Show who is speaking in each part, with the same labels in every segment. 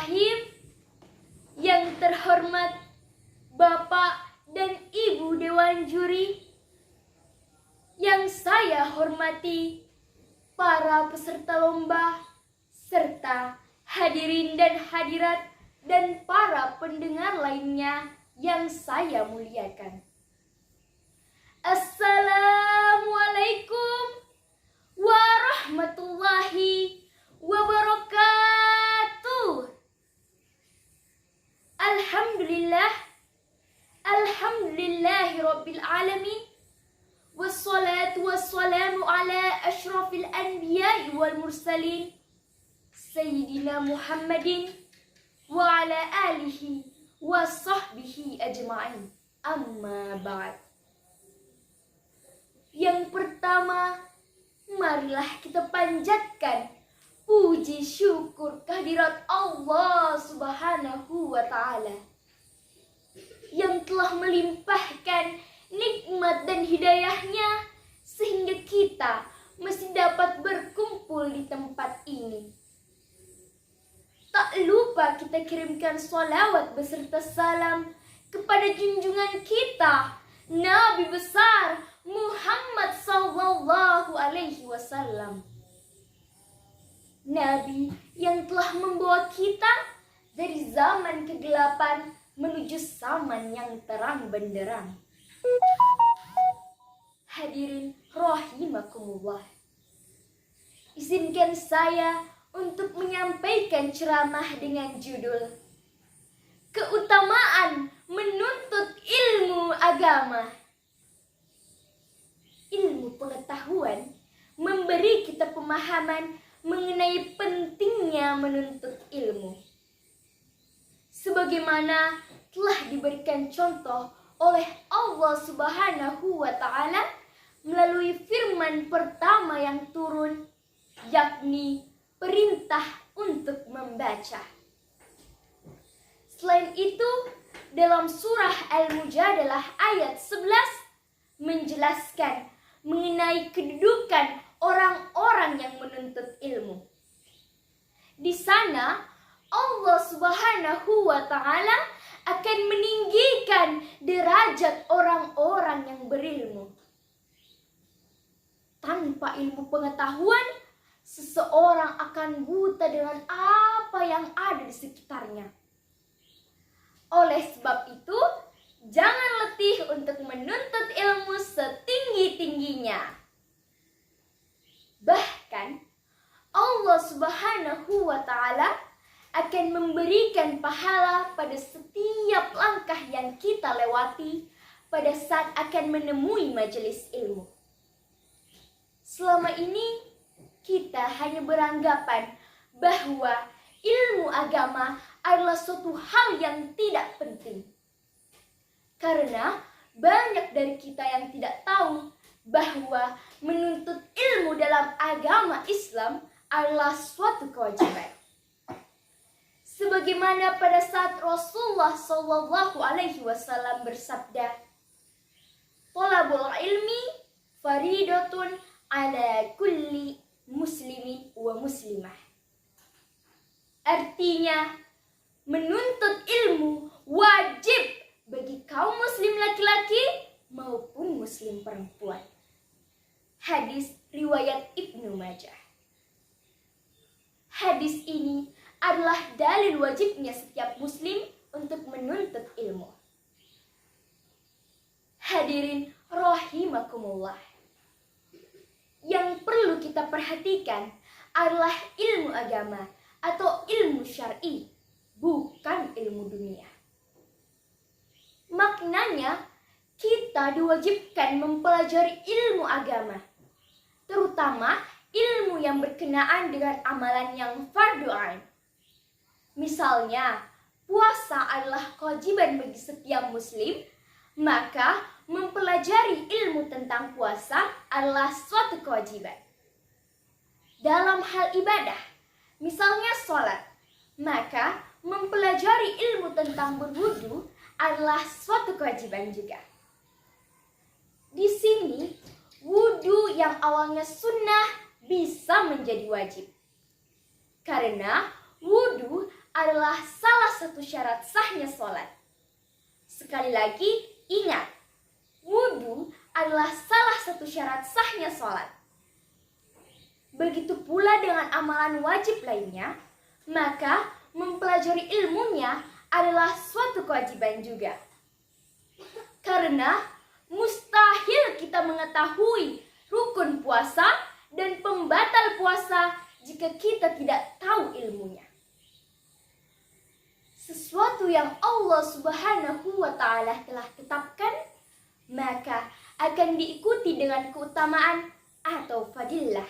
Speaker 1: Bismillahirrahmanirrahim. Yang terhormat Bapak dan Ibu Dewan Juri, yang saya hormati para peserta lomba, serta hadirin dan hadirat dan para pendengar lainnya yang saya muliakan. Assalamualaikum warahmatullahi wabarakatuh. Alhamdulillahi rabbil alamin. Wassalatu wassalamu ala ashrafil anbiya'i wal mursalin Sayyidina Muhammadin wa ala alihi wa sahbihi ajma'in. Amma ba'd. Yang pertama, marilah kita panjatkan puji syukur kehadirat Allah Subhanahu wa Ta'ala yang telah melimpahkan nikmat dan hidayahnya sehingga kita masih dapat berkumpul di tempat ini. Tak lupa kita kirimkan sholawat beserta salam kepada junjungan kita, Nabi besar Muhammad sallallahu alaihi wasallam. Nabi yang telah membawa kita dari zaman kegelapan menuju zaman yang terang benderang. Hadirin rahimakumullah, izinkan saya untuk menyampaikan ceramah dengan judul Keutamaan Menuntut Ilmu Agama. Ilmu pengetahuan memberi kita pemahaman mengenai pentingnya menuntut ilmu. Sebagaimana telah diberikan contoh oleh Allah Subhanahu wa Ta'ala melalui firman pertama yang turun, yakni perintah untuk membaca. Selain itu, dalam surah Al-Mujadalah ayat 11 menjelaskan mengenai kedudukan orang-orang yang menuntut ilmu. Di sana Allah Subhanahu wa Ta'ala akan meninggikan derajat orang-orang yang berilmu. Tanpa ilmu pengetahuan, seseorang akan buta dengan apa yang ada di sekitarnya. Oleh sebab itu, jangan letih untuk menuntut ilmu setinggi-tingginya. Bahkan Allah Subhanahu wa Ta'ala akan memberikan pahala pada setiap langkah yang kita lewati pada saat akan menemui majelis ilmu. Selama ini kita hanya beranggapan bahwa ilmu agama adalah suatu hal yang tidak penting. Karena banyak dari kita yang tidak tahu bahwa menuntut ilmu dalam agama Islam adalah suatu kewajiban. Sebagaimana pada saat Rasulullah sallallahu alaihi wasallam bersabda, "Thalabul ilmi faridatun ala kulli muslimin wa muslimah." Artinya, menuntut ilmu wajib bagi kaum muslim laki-laki maupun muslim perempuan. Hadis riwayat Ibnu Majah. Hadis ini adalah dalil wajibnya setiap muslim untuk menuntut ilmu. Hadirin rahimakumullah, yang perlu kita perhatikan adalah ilmu agama atau ilmu syar'i, bukan ilmu dunia. Maknanya, kita diwajibkan mempelajari ilmu agama, terutama ilmu yang berkenaan dengan amalan yang fardu ain. Misalnya, puasa adalah kewajiban bagi setiap muslim, maka mempelajari ilmu tentang puasa adalah suatu kewajiban. Dalam hal ibadah, misalnya sholat, maka mempelajari ilmu tentang berwudu adalah suatu kewajiban juga. Di sini, wudu yang awalnya sunnah bisa menjadi wajib. Karena wudu adalah adalah salah satu syarat sahnya sholat. Sekali lagi, ingat, wudu adalah salah satu syarat sahnya sholat. Begitu pula dengan amalan wajib lainnya, maka mempelajari ilmunya adalah suatu kewajiban juga. Karena mustahil kita mengetahui rukun puasa dan pembatal puasa jika kita tidak tahu ilmunya. Sesuatu yang Allah Subhanahu wa Ta'ala telah tetapkan, maka akan diikuti dengan keutamaan atau fadilah.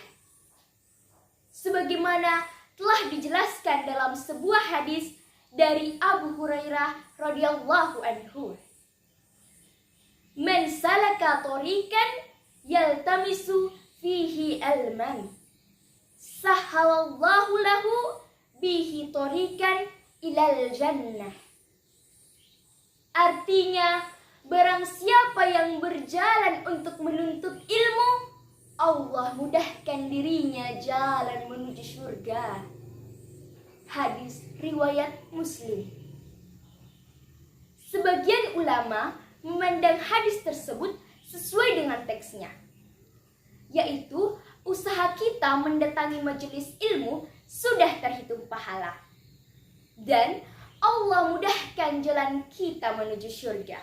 Speaker 1: Sebagaimana telah dijelaskan dalam sebuah hadis dari Abu Hurairah radhiyallahu anhu. Man salaka tariqan yaltamisu fihi ilman, sahhalallahu lahu bihi tariqan ilal jannah. Artinya, barang siapa yang berjalan untuk menuntut ilmu, Allah mudahkan dirinya jalan menuju surga. Hadis riwayat Muslim. Sebagian ulama memandang hadis tersebut sesuai dengan teksnya, yaitu usaha kita mendatangi majelis ilmu sudah terhitung pahala, dan Allah mudahkan jalan kita menuju surga.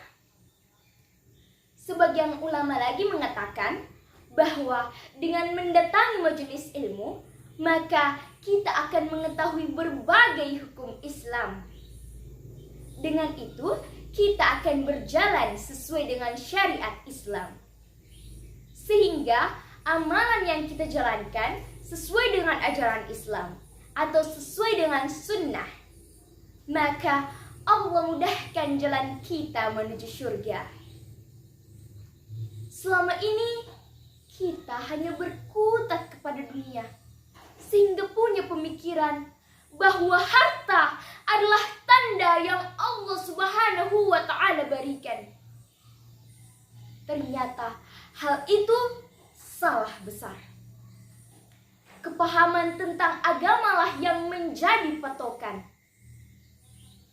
Speaker 1: Sebagian ulama lagi mengatakan bahwa dengan mendatangi majelis ilmu, maka kita akan mengetahui berbagai hukum Islam. Dengan itu, kita akan berjalan sesuai dengan syariat Islam. Sehingga amalan yang kita jalankan sesuai dengan ajaran Islam atau sesuai dengan sunnah, maka Allah mudahkan jalan kita menuju surga. Selama ini kita hanya berkutat kepada dunia, sehingga punya pemikiran bahwa harta adalah tanda yang Allah Subhanahu wa Ta'ala berikan. Ternyata hal itu salah besar. Kepahaman tentang agamalah yang menjadi patokan.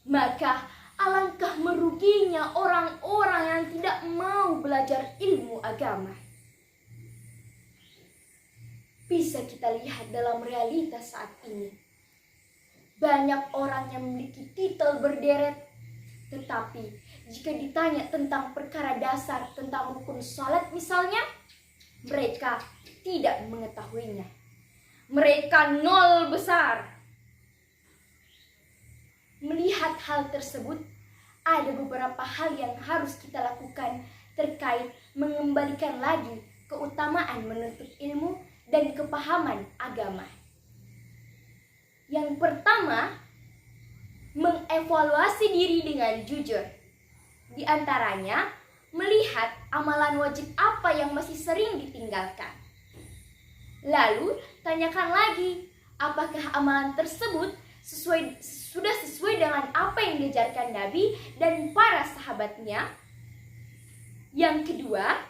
Speaker 1: Maka alangkah meruginya orang-orang yang tidak mau belajar ilmu agama. Bisa kita lihat dalam realitas saat ini. Banyak orang yang memiliki titel berderet, tetapi jika ditanya tentang perkara dasar tentang rukun salat misalnya, mereka tidak mengetahuinya. Mereka nol besar. Melihat hal tersebut, ada beberapa hal yang harus kita lakukan terkait mengembalikan lagi keutamaan menuntut ilmu dan kepahaman agama. Yang pertama, mengevaluasi diri dengan jujur. Di antaranya, melihat amalan wajib apa yang masih sering ditinggalkan. Lalu, tanyakan lagi, apakah amalan tersebut sudah sesuai dengan apa yang diajarkan Nabi dan para sahabatnya. Yang kedua,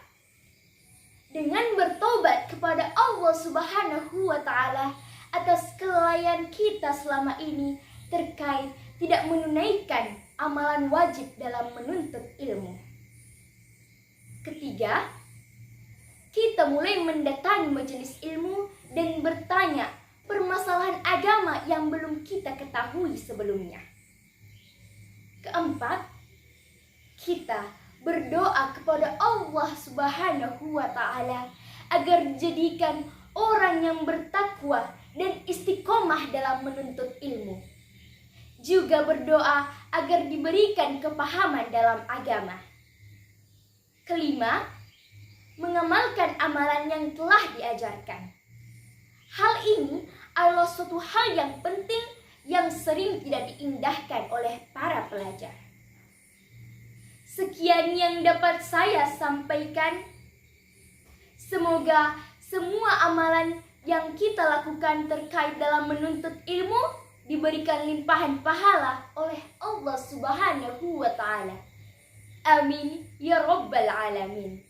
Speaker 1: dengan bertobat kepada Allah Subhanahu wa Ta'ala atas kelalaian kita selama ini terkait tidak menunaikan amalan wajib dalam menuntut ilmu. Ketiga, kita mulai mendatangi majelis ilmu dan bertanya permasalahan agama yang belum kita ketahui sebelumnya. Keempat, kita berdoa kepada Allah Subhanahu wa Ta'ala agar dijadikan orang yang bertakwa dan istiqomah dalam menuntut ilmu. Juga berdoa agar diberikan kepahaman dalam agama. Kelima, mengamalkan amalan yang telah diajarkan. Hal ini adalah suatu hal yang penting yang sering tidak diindahkan oleh para pelajar. Sekian yang dapat saya sampaikan. Semoga semua amalan yang kita lakukan terkait dalam menuntut ilmu diberikan limpahan pahala oleh Allah Subhanahu wa Ta'ala. Amin ya Rabbal Alamin.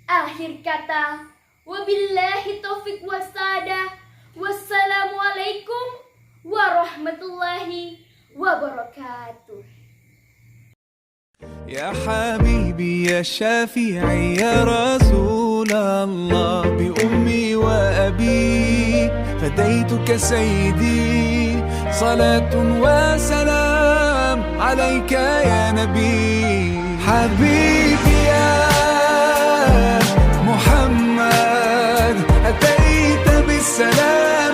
Speaker 1: Akhir kata, wabillahi taufiq wassadah. Wassalamualaikum warahmatullahi wabarakatuh.
Speaker 2: يا حبيبي يا شافعي يا رسول الله بأمي وأبي فديتك سيدي صلاة وسلام عليك يا نبي حبيبي يا محمد أتيت بالسلام